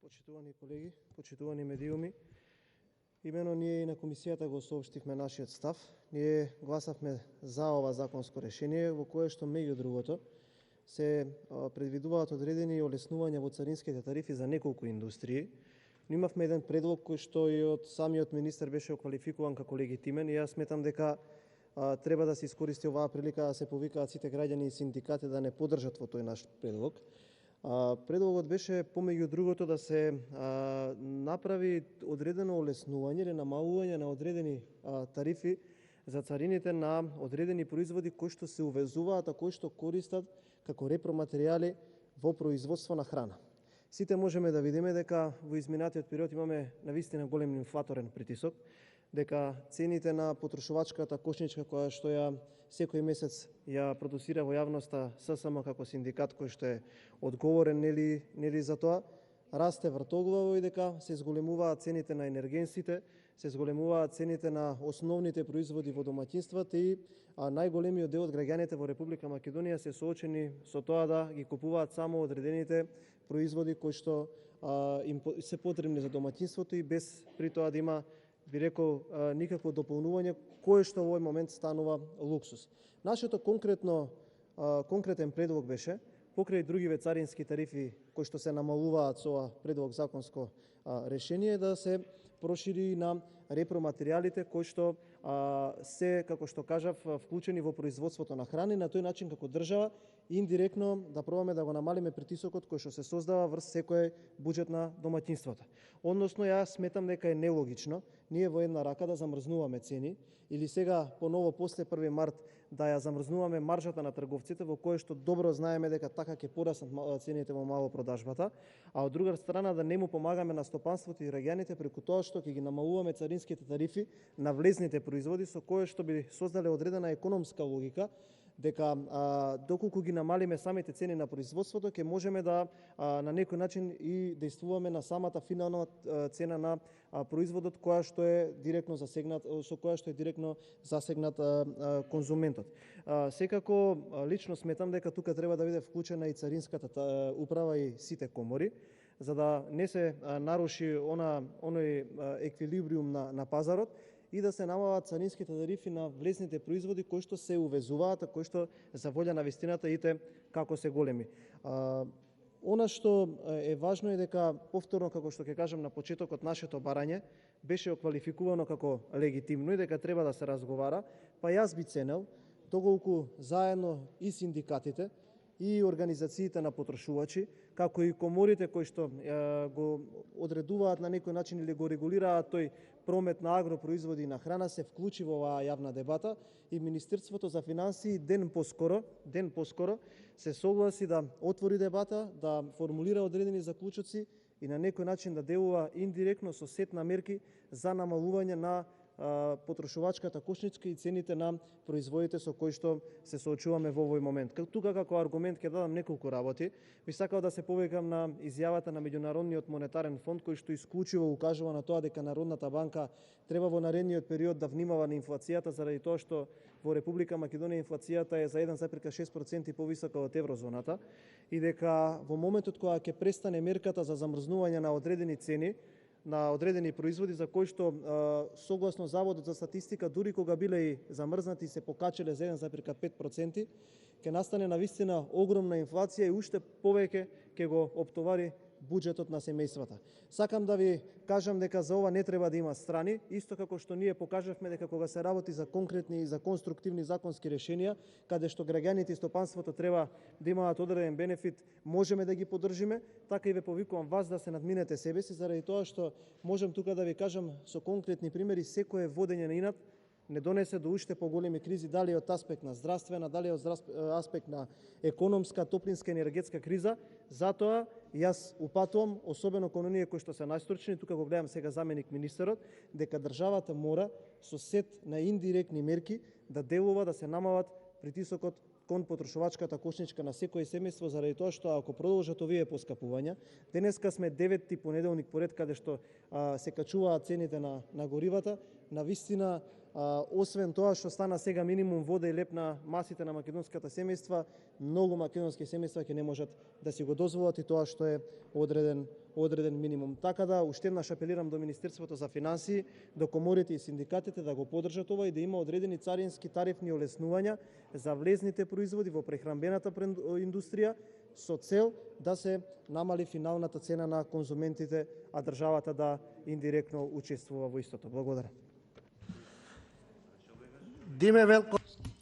Почитувани колеги, почитувани медиуми, имено ние и на комисијата го соопштивме нашиот став. Ние гласавме за ова законско решение, во кое што меѓу другото се предвидуваат одредени олеснувања во царинските тарифи за неколку индустрии. Но имавме еден предлог кој што и од самиот министер беше оквалификуван како легитимен и јас сметам дека треба да се искористи оваа прилика да се повикаат сите граѓани и синдикати да не поддржат во тој наш предлог. Предлогот беше помеѓу другото да се направи одредено олеснување или намалување на одредени тарифи за царините на одредени производи кои што се увезуваат, а кои што користат како репроматеријали во производство на храна. Сите можеме да видиме дека во изминатиот период имаме навистина голем инфлаторен притисок, дека цените на потрошувачката кошничка која што ја секој месец ја продуцира во јавноста ССМ како синдикат кој што е одговорен нели за тоа, расте вртоглаво и дека се зголемуваат цените на енергенсите, се зголемуваат цените на основните производи во домаќинствата и најголемиот дел од граѓаните во Република Македонија се соочени со тоа да ги купуваат само одредените производи кои што им се потребни за домаќинството и без при тоа да има, би рекол, никакво дополнување кое што во овој момент станува луксус. Нашето конкретен предлог беше покрај другиве царински тарифи кои што се намалуваат со ова предлог законско решение да се прошири на репроматеријалите кои што се, како што кажав, вклучени во производството на храна и на тој начин како држава индиректно да пробаме да го намалиме притисокот кој што се создава врз секој буџет на домаќинството. Односно, јас сметам дека е нелогично ние во една рака да замрзнуваме цени или сега поново после 1 март да ја замрзнуваме маржата на трговците во кое што добро знаеме дека така ќе пораснат цените во малопродажбата, а од друга страна да не му помагаме на стопанството и граѓаните преку тоа што ќе ги намалуваме царинските тарифи на влезните производи со кое што би создале одредена економска логика дека доколку ги намалиме самите цени на производството ќе можеме да на некој начин и действуваме на самата финална цена на производот која што е директно засегнат, со која што е директно засегнат конзументот. Секако лично сметам дека тука треба да биде вклучена и царинската управа и сите комори за да не се наруши оној еквилибриум на пазарот и да се намалат царинските тарифи на влезните производи кои што се увезуваат, а кои што за волја на вистината ите како се големи. Она што е важно е дека повторно, како што ќе кажам на почетокот, нашето барање беше оквалификувано како легитимно и дека треба да се разговара, па јас би ценел доколку заедно и синдикатите и организациите на потрошувачи, како и коморите кои што го одредуваат на некој начин или го регулираат тој промет на агропроизводи и на храна, се вклучи во оваа јавна дебата и Министерството за финансии ден поскоро се согласи да отвори дебата, да формулира одредени заклучоци и на некој начин да делува индиректно со сет на мерки за намалување на потрошувачката кошничка и цените на производите со кои што се соочуваме во овој момент. Тука како аргумент ќе дадам неколку работи. Би сакал да се повикам на изјавата на Меѓународниот монетарен фонд кој што исклучиво укажува на тоа дека Народната банка треба во наредниот период да внимава на инфлацијата заради тоа што во Република Македонија инфлацијата е за 1,6% повисока од еврозоната и дека во моментот кога ќе престане мерката за замрзнување на одредени цени на одредени производи за кои што согласно Заводот за статистика дури кога биле и замрзнати и се покачиле за 1,5%, ќе настане навистина огромна инфлација и уште повеќе ќе го оптовари буџетот на семејствата. Сакам да ви кажам дека за ова не треба да има страни, исто како што ние покажавме дека кога се работи за конкретни и за конструктивни законски решенија, каде што граѓаните и стопанството треба да имаат одреден бенефит, можеме да ги поддржиме, така и ве повикувам вас да се надминете себе си, заради тоа што можам тука да ви кажам со конкретни примери, секое водење на инат не донесе до уште поголеми кризи, дали од аспект на здравствена, дали од аспект на економска, топлинска, енергетска криза. Затоа јас упатувам, особено кон оние кои што се најстручни, тука го гледам сега заменик министерот, дека државата мора со сет на индиректни мерки да делува да се намалат притисокот кон потрошувачката кошничка на секој семејство, заради тоа што ако продолжат овие поскапувања, денеска сме 9-ти понеделник поред каде што се качуваат цените на горивата, навистина Освен тоа што стана сега минимум вода и леп на масите на македонската семејства, многу македонски семејства ќе не можат да си го дозволат и тоа што е одреден минимум. Така да уште еднаш апелирам до Министерството за финансии, до коморите и синдикатите да го поддржат ова и да има одредени царински тарифни олеснувања за влезните производи во прехранбената индустрија со цел да се намали финалната цена на конзументите, а државата да индиректно учествува во истото. Благодарам. Диме Велковски.